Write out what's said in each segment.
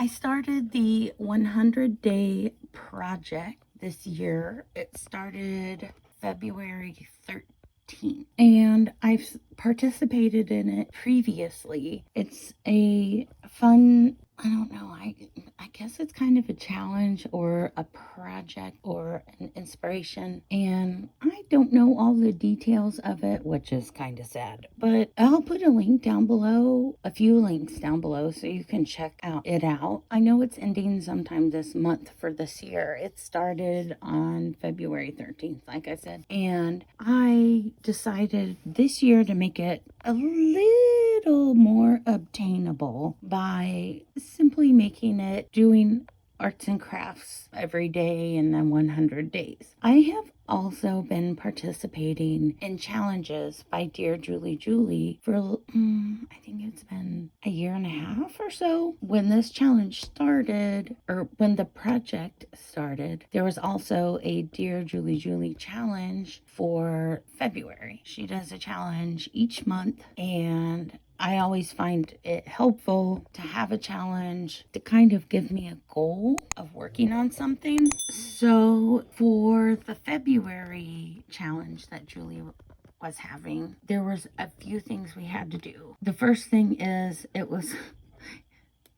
I started the 100-day project this year. It started February 13th, and I've participated in it previously. It's a fun, I don't know, I guess it's kind of a challenge or a project or an inspiration, and I don't know all the details of it, which is kind of sad, but I'll put a link down below, a few links down below, so you can check it out. I know it's ending sometime this month for this year. It started on February 13th, like I said, and I decided this year to make it a little more obtainable by simply making it doing arts and crafts every day and then 100 days. I have also been participating in challenges by DearJulieJulie for, I think it's been a year and a half or so. When this challenge started, or when the project started, there was also a DearJulieJulie challenge for February. She does a challenge each month, and I always find it helpful to have a challenge to kind of give me a goal of working on something. So for the February challenge that Julie was having, there was a few things we had to do. The first thing is,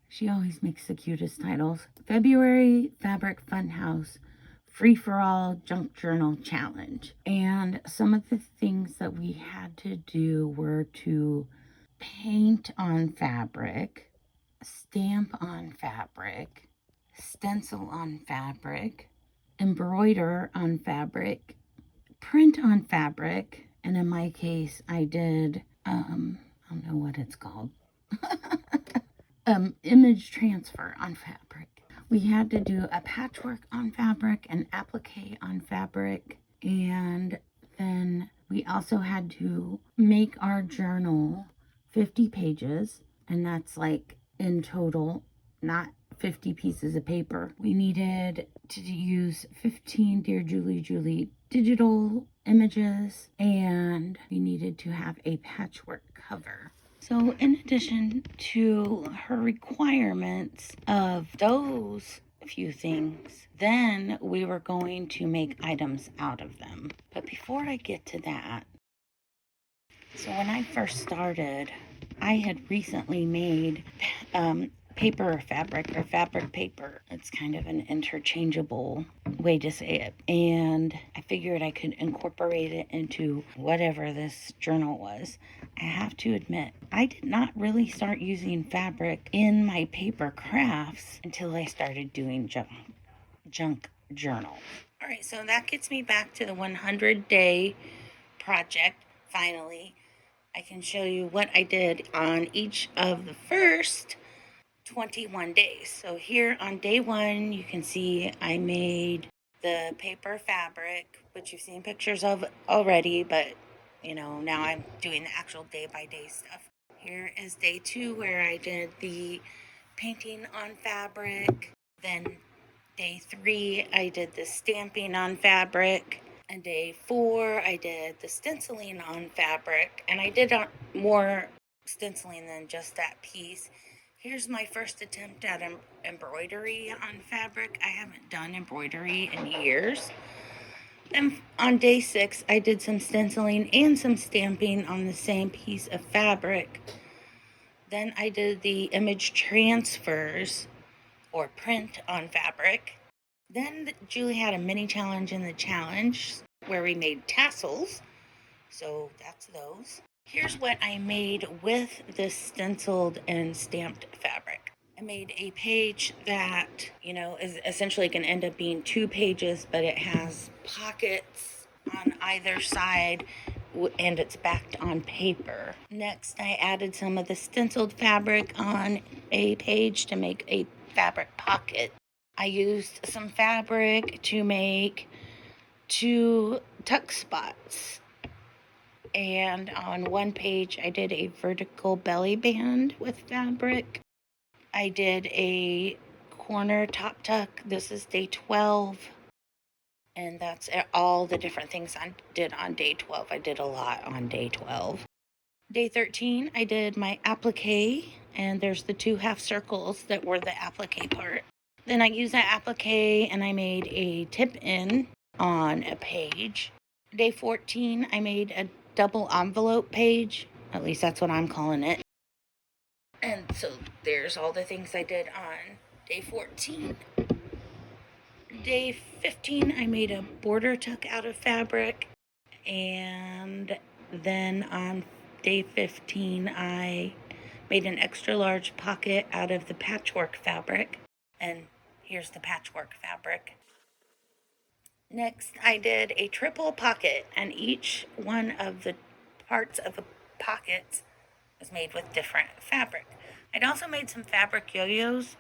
she always makes the cutest titles. February Fabric Funhouse Free-for-All Junk Journal Challenge. And some of the things that we had to do were to paint on fabric, stamp on fabric, stencil on fabric, embroider on fabric, print on fabric, and in my case, I did, I don't know what it's called, image transfer on fabric. We had to do a patchwork on fabric, an applique on fabric, and then we also had to make our journal 50 pages, and that's like in total, not 50 pieces of paper. We needed to use 15 DearJulieJulie digital images, and we needed to have a patchwork cover. So in addition to her requirements of those few things, then we were going to make items out of them. But before I get to that, so when I first started, I had recently made paper fabric, or fabric paper. It's kind of an interchangeable way to say it. And I figured I could incorporate it into whatever this journal was. I have to admit, I did not really start using fabric in my paper crafts until I started doing junk journal. All right, so that gets me back to the 100-day project. Finally, I can show you what I did on each of the first 21 days. So here on day 1, you can see I made the paper fabric, which you've seen pictures of already, but now I'm doing the actual day-by-day stuff. Here is day 2, where I did the painting on fabric. Then day 3, I did the stamping on fabric. And day 4, I did the stenciling on fabric. And I did more stenciling than just that piece. Here's my first attempt at embroidery on fabric. I haven't done embroidery in years. And on day 6, I did some stenciling and some stamping on the same piece of fabric. Then I did the image transfers, or print on fabric. Then Julie had a mini challenge in the challenge where we made tassels. So that's those. Here's what I made with this stenciled and stamped fabric. I made a page that, is essentially going to end up being 2 pages, but it has pockets on either side, and it's backed on paper. Next, I added some of the stenciled fabric on a page to make a fabric pocket. I used some fabric to make 2 tuck spots. And on one page, I did a vertical belly band with fabric. I did a corner top tuck. This is day 12. And that's all the different things I did on day 12. I did a lot on day 12. Day 13, I did my applique and there's the 2 half circles that were the applique part. Then I used that applique and I made a tip in on a page. Day 14, I made a double envelope page. At least that's what I'm calling it. And so there's all the things I did on day 14. Day 15, I made a border tuck out of fabric. And then on day 15, I made an extra large pocket out of the patchwork fabric. And here's the patchwork fabric. Next, I did a triple pocket, and each one of the parts of the pockets was made with different fabric. I'd also made some fabric yo-yos,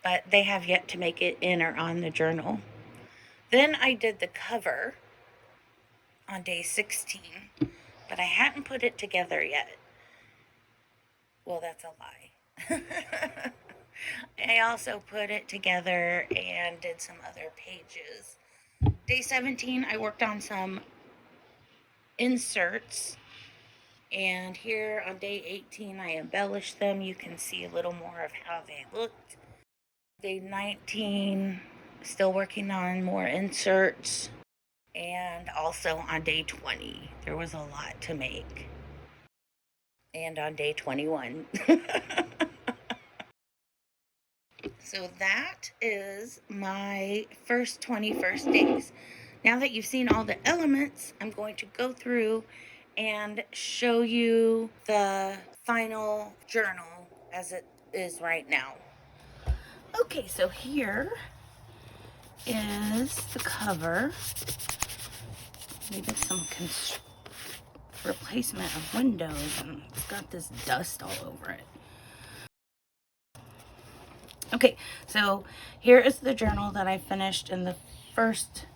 but they have yet to make it in or on the journal. Then I did the cover on day 16, but I hadn't put it together yet. Well, that's a lie. I also put it together and did some other pages. Day 17, I worked on some inserts, and here on day 18, I embellished them. You can see a little more of how they looked. Day 19, still working on more inserts, and also on day 20, there was a lot to make. And on day 21. So that is my first 21st days. Now that you've seen all the elements, I'm going to go through and show you the final journal as it is right now. Okay, so here is the cover. We did some replacement of windows, and it's got this dust all over it. Okay, so here is the journal that I finished in the first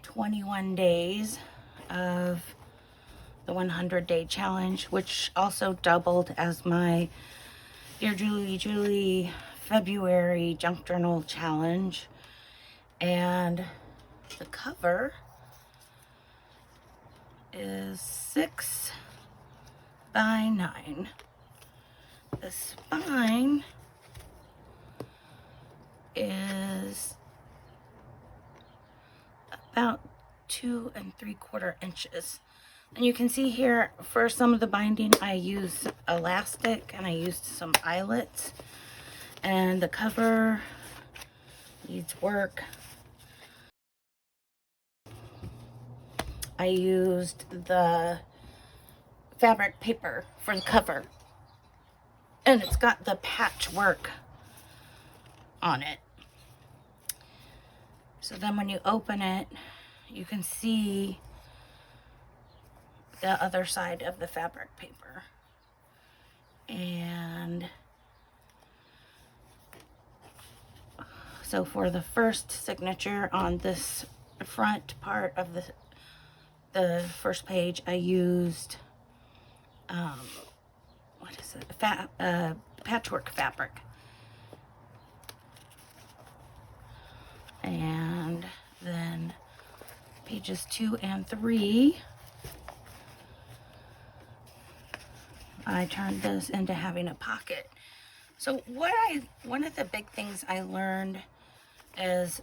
21 days of the 100-day challenge, which also doubled as my Dear Julie Julie February junk journal challenge. And the cover is 6 by 9. The spine is about 2 3/4 inches. And you can see here, for some of the binding, I used elastic and I used some eyelets. And the cover needs work. I used the fabric paper for the cover. And it's got the patchwork on it. So then when you open it, you can see the other side of the fabric paper. And so for the first signature on this front part of the first page, I used what is it? Patchwork fabric. And then pages 2 and 3, I turned this into having a pocket. So one of the big things I learned is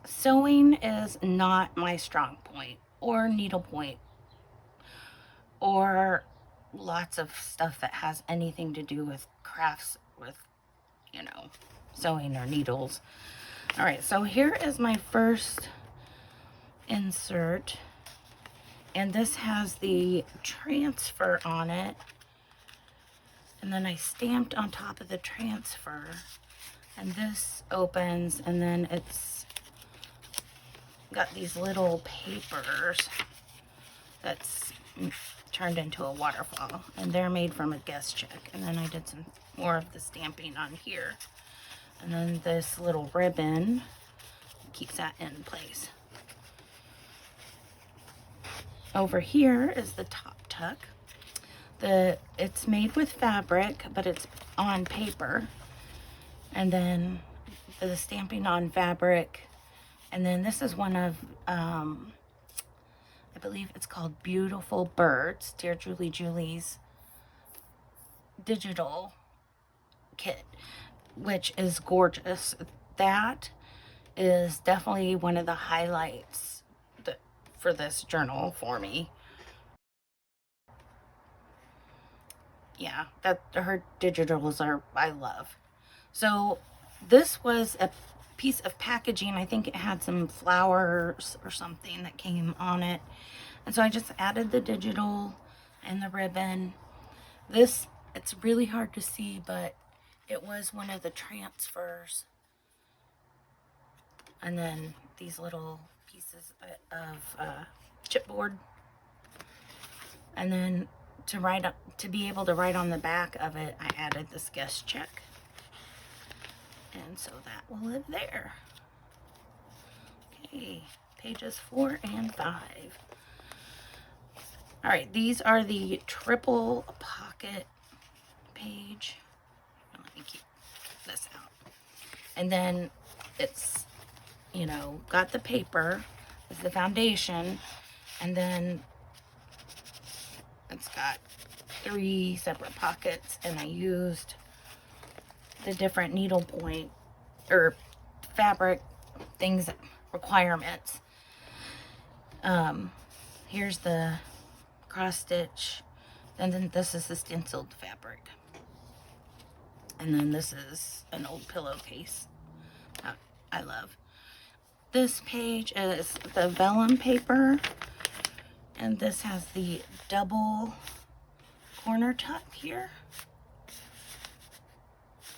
sewing is not my strong point, or needlepoint, or lots of stuff that has anything to do with crafts, with, sewing or needles. All right, so here is my first insert, and this has the transfer on it, and then I stamped on top of the transfer, and this opens, and then it's got these little papers that's turned into a waterfall, and they're made from a guest check. And then I did some more of the stamping on here, and then this little ribbon keeps that in place. Over here is the top tuck. It's made with fabric, but it's on paper, and then the stamping on fabric. And then this is one of I believe it's called Beautiful Birds, Dear Julie Julie's digital kit, which is gorgeous. That is definitely one of the highlights for this journal for me. Yeah, that her digitals I love. So this was a piece of packaging. I think it had some flowers or something that came on it. And so I just added the digital and the ribbon. This, it's really hard to see, but it was one of the transfers. And then these little pieces of chipboard. And then to be able to write on the back of it, I added this guest check. And so that will live there. Okay, pages 4 and 5. All right, these are the triple pocket page. Let me keep this out. And then it's, you know, got the paper as the foundation, and then it's got 3 separate pockets, and I used the different needle point or fabric things, requirements. Here's the cross stitch, and then this is the stenciled fabric, and then this is an old pillowcase I love. This page is the vellum paper, and this has the double corner tuck here.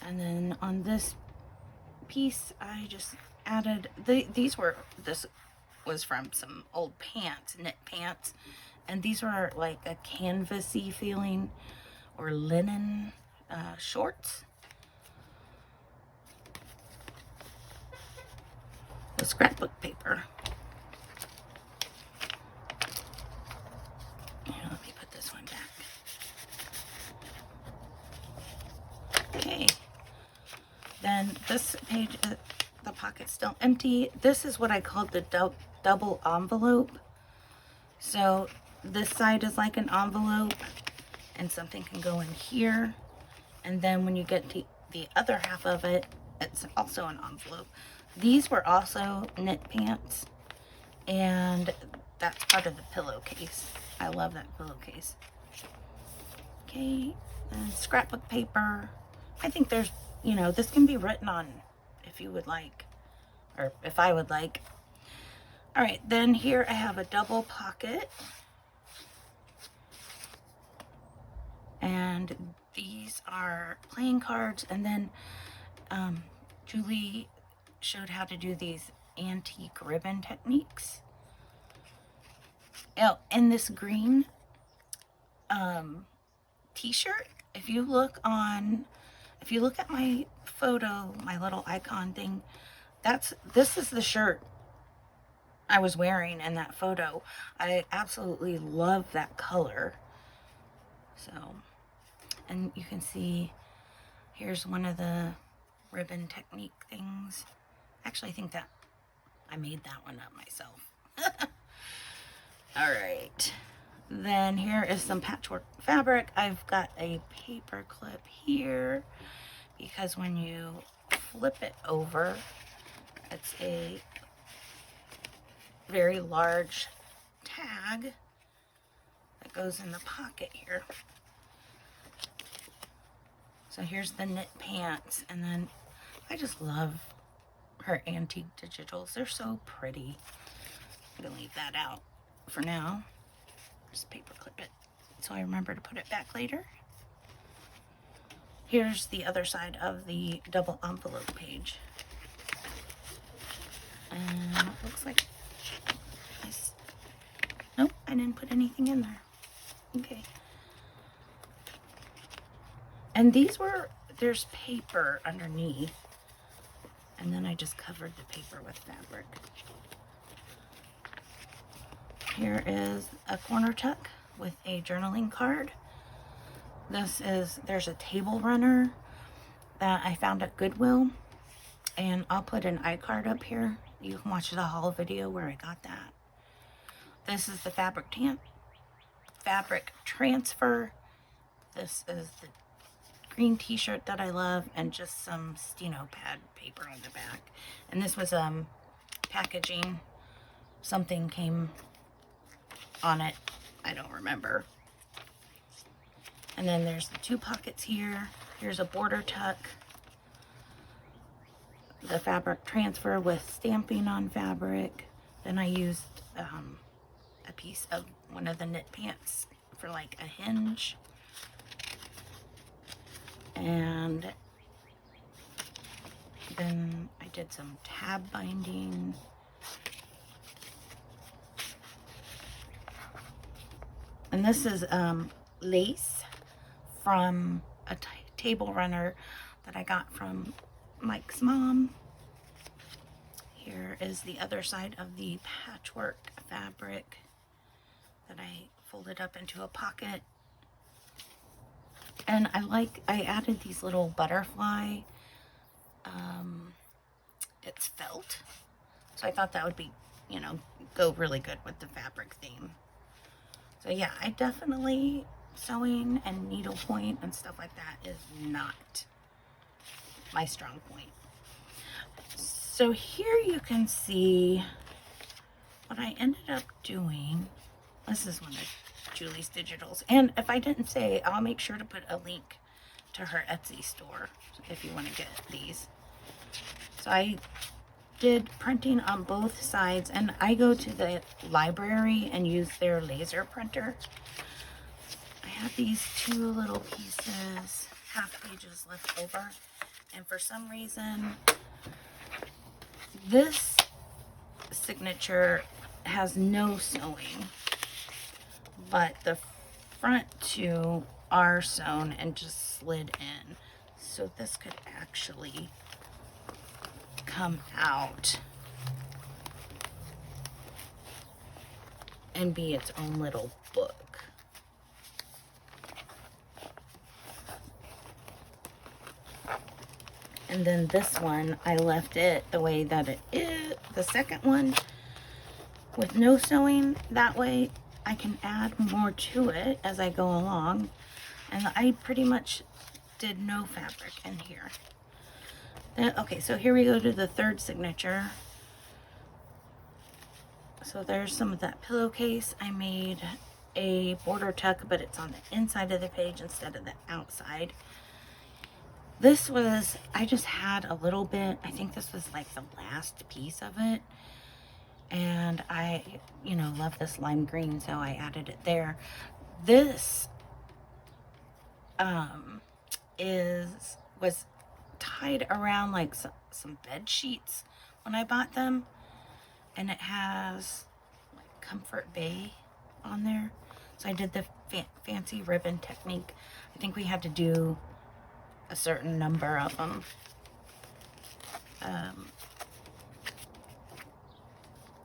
And then on this piece, I just added, this was from some old pants, knit pants. And these were like a canvasy feeling or linen shorts. The scrapbook paper. Here, let me put this one back. Okay. Then this page, the pocket's still empty. This is what I called the double envelope. So this side is like an envelope, and something can go in here. And then when you get to the other half of it, it's also an envelope. These were also knit pants, and that's part of the pillowcase. I love that pillowcase. Okay, and scrapbook paper. I think there's, you know, this can be written on if you would like, or if I would like. All right, then here I have a double pocket. And these are playing cards. And then Julie showed how to do these antique ribbon techniques. Oh, and this green t-shirt, if you look at my photo, my little icon thing, this is the shirt I was wearing in that photo. I absolutely love that color. So, and you can see here's one of the ribbon technique things. Actually, I think that I made that one up myself. All right, then here is some patchwork fabric. I've got a paper clip here because when you flip it over, it's a very large tag that goes in the pocket here. So here's the knit pants, and then I just love her antique digitals. They're so pretty. I'm gonna leave that out for now. Just paper clip it so I remember to put it back later. Here's the other side of the double envelope page. And it looks like nope, I didn't put anything in there. Okay. And there's paper underneath. And then I just covered the paper with fabric. Here is a corner tuck with a journaling card. There's a table runner that I found at Goodwill. And I'll put an iCard up here. You can watch the haul video where I got that. This is the fabric transfer. This is the green t-shirt that I love, and just some steno pad paper on the back. And this was packaging. Something came on it. I don't remember. And then there's the 2 pockets here. Here's a border tuck. The fabric transfer with stamping on fabric. Then I used a piece of one of the knit pants for like a hinge. And then I did some tab binding. And this is lace from a table runner that I got from Mike's mom. Here is the other side of the patchwork fabric that I folded up into a pocket. And I added these little butterfly, it's felt. So I thought that would be, you know, go really good with the fabric theme. So yeah, I definitely, sewing and needlepoint and stuff like that is not my strong point. So here you can see what I ended up doing. This is one of Julie's digitals. And if I didn't say, I'll make sure to put a link to her Etsy store if you want to get these. So I did printing on both sides, and I go to the library and use their laser printer. I have these 2 little pieces, half pages left over, and for some reason this signature has no sewing, but the front 2 are sewn and just slid in. So this could actually come out and be its own little book. And then this one, I left it the way that it is. The second one with no sewing, that way I can add more to it as I go along. And I pretty much did no fabric in here. Then, okay, so here we go to the 3rd signature. So there's some of that pillowcase. I made a border tuck, but it's on the inside of the page instead of the outside. This was, I just had a little bit, I think this was like the last piece of it. And I, you know, love this lime green, so I added it there. This was tied around like some bed sheets when I bought them, and it has like Comfort Bay on there. So I did the fancy ribbon technique. I think we had to do a certain number of them.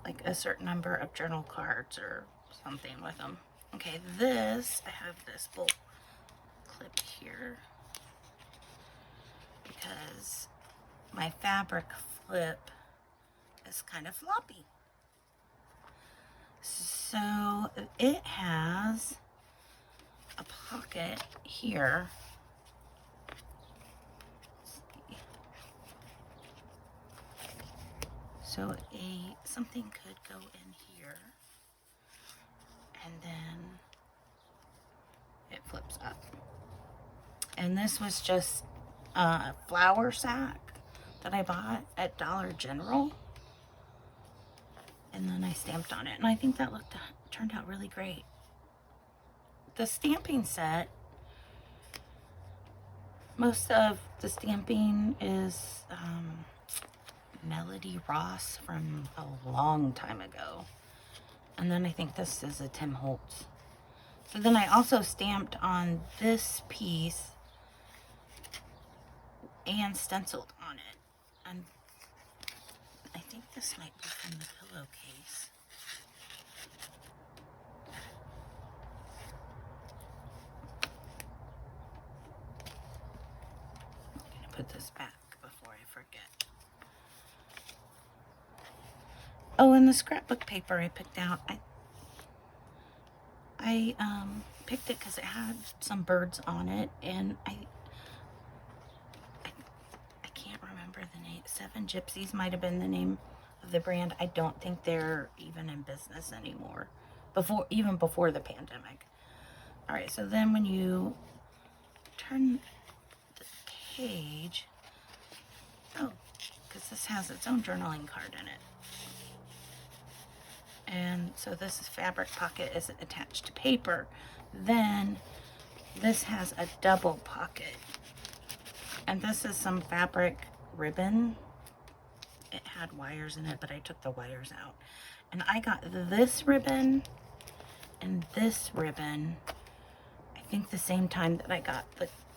Like a certain number of journal cards or something with them. Okay, this, I have this little clip here because my fabric flip is kind of floppy. So it has a pocket here. So something could go in here, and then it flips up. And this was just a flour sack that I bought at Dollar General, and then I stamped on it, and I think that turned out really great. The stamping set, most of the stamping is Melody Ross from a long time ago. And then I think this is a Tim Holtz. So then I also stamped on this piece and stenciled on it. And I think this might be from the pillowcase. I'm gonna put this back before I forget. Oh, and the scrapbook paper I picked out, I picked it because it had some birds on it, and for the name. Seven Gypsies might have been the name of the brand. I don't think they're even in business anymore. Even before the pandemic. All right, so then when you turn the page, oh, because this has its own journaling card in it. And so this fabric pocket is attached to paper. Then this has a double pocket. And this is some fabric ribbon. It had wires in it, but I took the wires out. And I got this ribbon and this ribbon, I think the same time that I got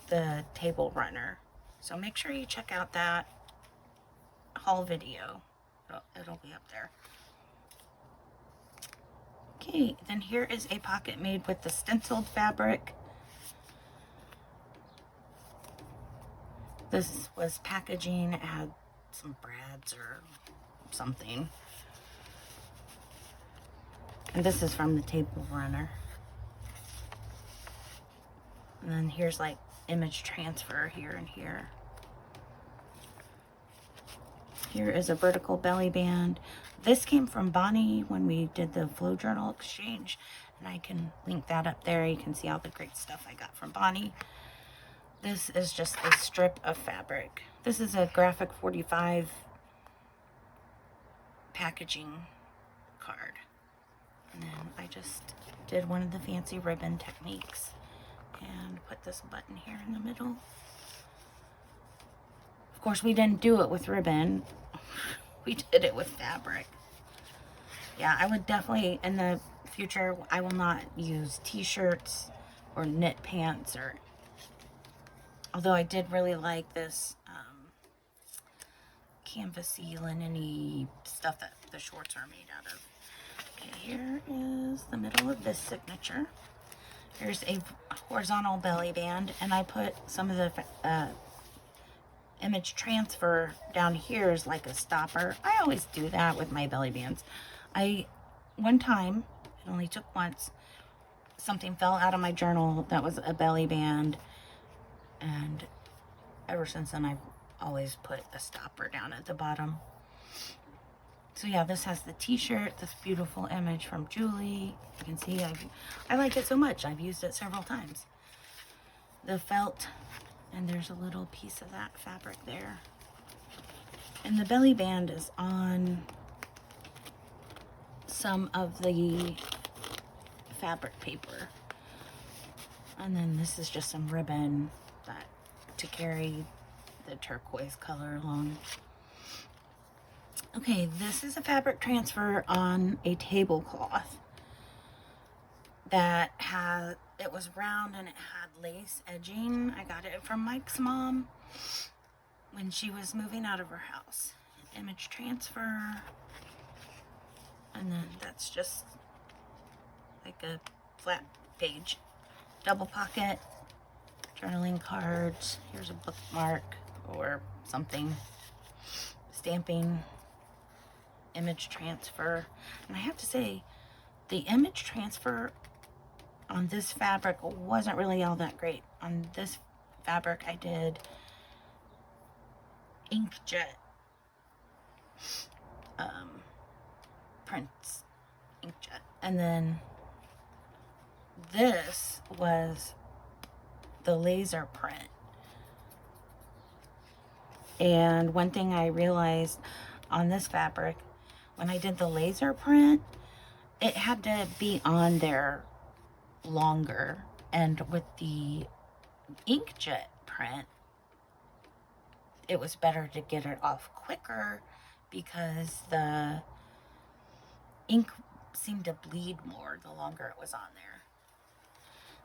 the table runner. So make sure you check out that haul video. It'll be up there. Okay, then here is a pocket made with the stenciled fabric. This was packaging. It had some brads or something. And this is from the table runner. And then here's like image transfer here and here. Here is a vertical belly band. This came from Bonnie when we did the Flow Journal exchange. And I can link that up there. You can see all the great stuff I got from Bonnie. This is just a strip of fabric. This is a graphic 45 packaging card. And then I just did one of the fancy ribbon techniques and put this button here in the middle. Of course, we didn't do it with ribbon. We did it with fabric. Yeah, I would definitely, in the future, I will not use t-shirts or knit pants, or although I did really like this canvasy, linen-y stuff that the shorts are made out of. Okay, here is the middle of this signature. Here's a horizontal belly band, and I put some of the image transfer down here as like a stopper. I always do that with my belly bands. One time, it only took once, something fell out of my journal that was a belly band, and ever since then I've always put a stopper down at the bottom. So yeah, this has the t-shirt, this beautiful image from Julie. You can see I like it so much. I've used it several times. The felt, and there's a little piece of that fabric there. And the belly band is on some of the fabric paper. And then this is just some ribbon to carry the turquoise color along. Okay, this is a fabric transfer on a tablecloth that it was round and it had lace edging. I got it from Mike's mom when she was moving out of her house. Image transfer. And then that's just like a flat page. Double pocket, journaling cards. Here's a bookmark or something. Stamping. Image transfer. And I have to say, the image transfer on this fabric wasn't really all that great. On this fabric I did inkjet prints, inkjet, and then this was the laser print. And one thing I realized on this fabric, when I did the laser print, it had to be on there longer, and with the inkjet print it was better to get it off quicker because the ink seemed to bleed more the longer it was on there.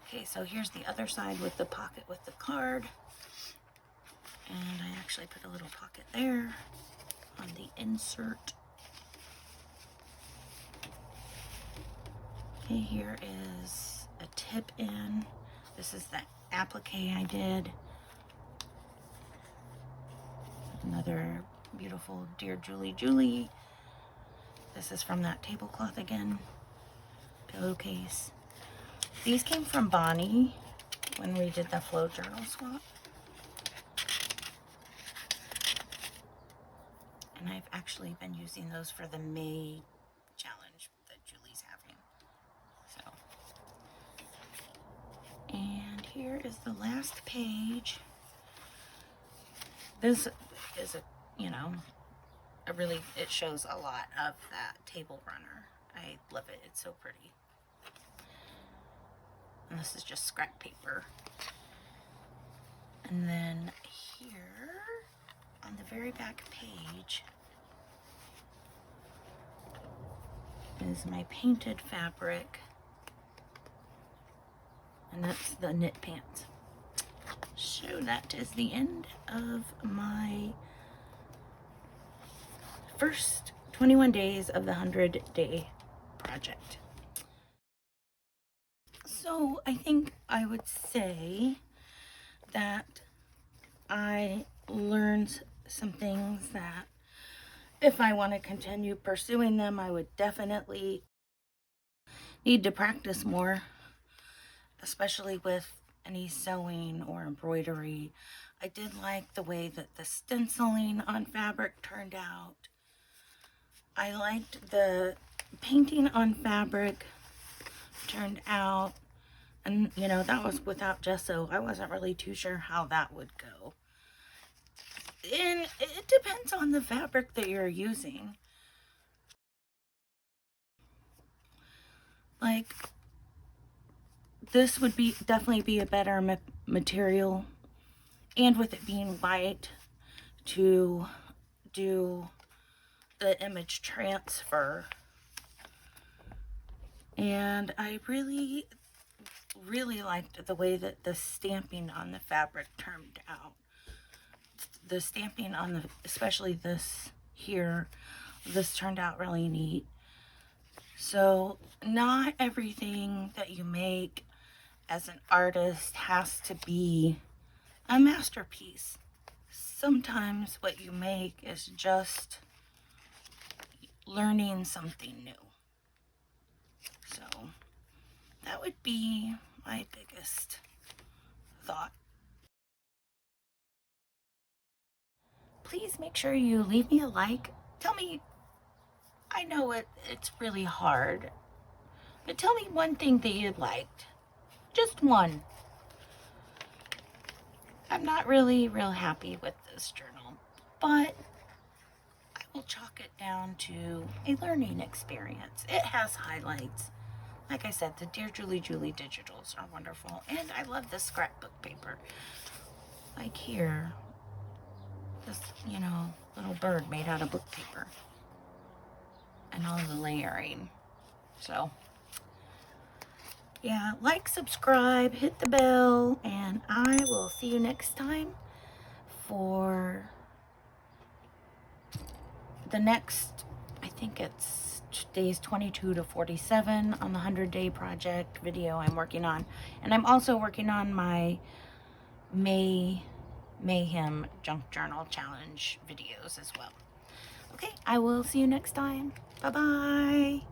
Okay, so here's the other side with the pocket with the card, and I actually put a little pocket there on the insert. Okay, here is a tip in. This is the applique I did. Another beautiful Dear Julie Julie. This is from that tablecloth again. Pillowcase. These came from Bonnie when we did the Flow Journal swap. actually been using those for the May challenge that Julie's having. So, and here is the last page. This is a, you know, it shows a lot of that table runner. I love it. It's so pretty. And this is just scrap paper. And then here on the very back page is my painted fabric. And that's the knit pants. So that is the end of my first 21 days of the 100-day project. So I think I would say that I learned some things that if I want to continue pursuing them, I would definitely need to practice more, especially with any sewing or embroidery. I did like the way that the stenciling on fabric turned out. I liked the painting on fabric turned out, and you know, that was without gesso. I wasn't really too sure how that would go. And it depends on the fabric that you're using. Like, this would definitely be a better material, and with it being white, to do the image transfer. And I really liked the way that the stamping on the fabric turned out. The stamping on the, especially this here, this turned out really neat. So not everything that you make as an artist has to be a masterpiece. Sometimes what you make is just learning something new. So that would be my biggest thought. Please make sure you leave me a like. Tell me, I know it's really hard, but tell me one thing that you liked. Just one. I'm not really real happy with this journal, but I will chalk it down to a learning experience. It has highlights. Like I said, the Dear Julie Julie digitals are wonderful, and I love the scrapbook paper. Like here, this, you know, little bird made out of book paper, and all the layering. So yeah, like, subscribe, hit the bell, and I will see you next time for the next, I think it's days 22 to 47 on the 100-day project video I'm working on. And I'm also working on my Mayhem Junk Journal Challenge videos as well. Okay, I will see you next time. Bye-bye.